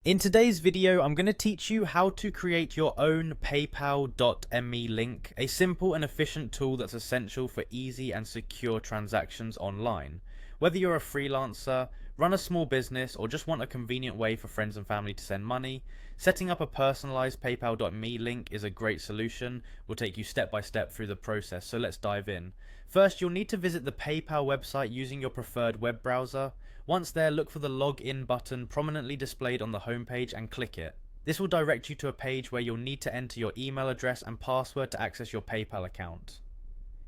In today's video, I'm going to teach you how to create your own PayPal.me link, a simple and efficient tool that's essential for easy and secure transactions online. Whether you're a freelancer, run a small business, or just want a convenient way for friends and family to send money, setting up a personalized PayPal.me link is a great solution. We'll take you step by step through the process, so let's dive in. First, you'll need to visit the PayPal website using your preferred web browser. Once there, look for the login button prominently displayed on the homepage and click it. This will direct you to a page where you'll need to enter your email address and password to access your PayPal account.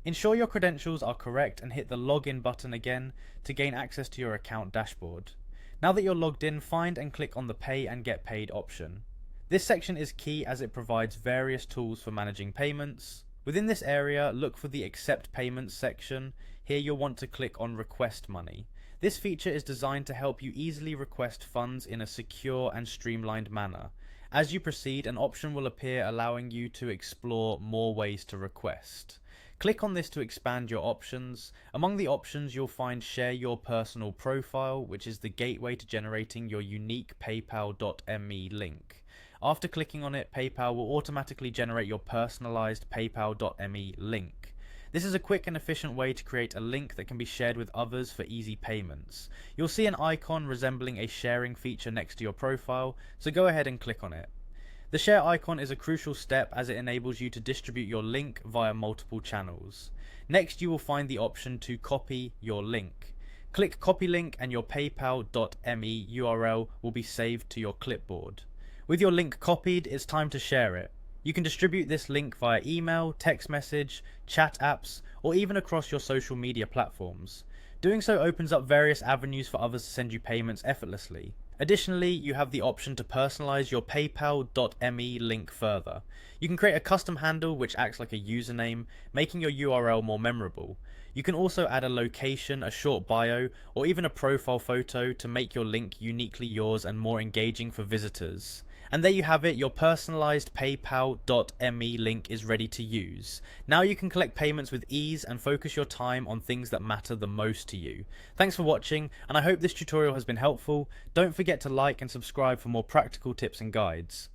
Ensure your credentials are correct and hit the login button again to gain access to your account dashboard. Now that you're logged in, find and click on the Pay and Get Paid option. This section is key as it provides various tools for managing payments. Within this area, look for the Accept Payments section. Here you'll want to click on Request Money. This feature is designed to help you easily request funds in a secure and streamlined manner. As you proceed, an option will appear allowing you to explore more ways to request. Click on this to expand your options. Among the options, you'll find Share Your Personal Profile, which is the gateway to generating your unique PayPal.me link. After clicking on it, PayPal will automatically generate your personalized PayPal.me link. This is a quick and efficient way to create a link that can be shared with others for easy payments. You'll see an icon resembling a sharing feature next to your profile, so go ahead and click on it. The share icon is a crucial step as it enables you to distribute your link via multiple channels. Next, you will find the option to copy your link. Click copy link and your PayPal.me URL will be saved to your clipboard. With your link copied, it's time to share it. You can distribute this link via email, text message, chat apps, or even across your social media platforms. Doing so opens up various avenues for others to send you payments effortlessly. Additionally, you have the option to personalize your PayPal.me link further. You can create a custom handle which acts like a username, making your URL more memorable. You can also add a location, a short bio, or even a profile photo to make your link uniquely yours and more engaging for visitors. And there you have it, your personalized PayPal.me link is ready to use. Now you can collect payments with ease and focus your time on things that matter the most to you. Thanks for watching, and I hope this tutorial has been helpful. Don't forget to like and subscribe for more practical tips and guides.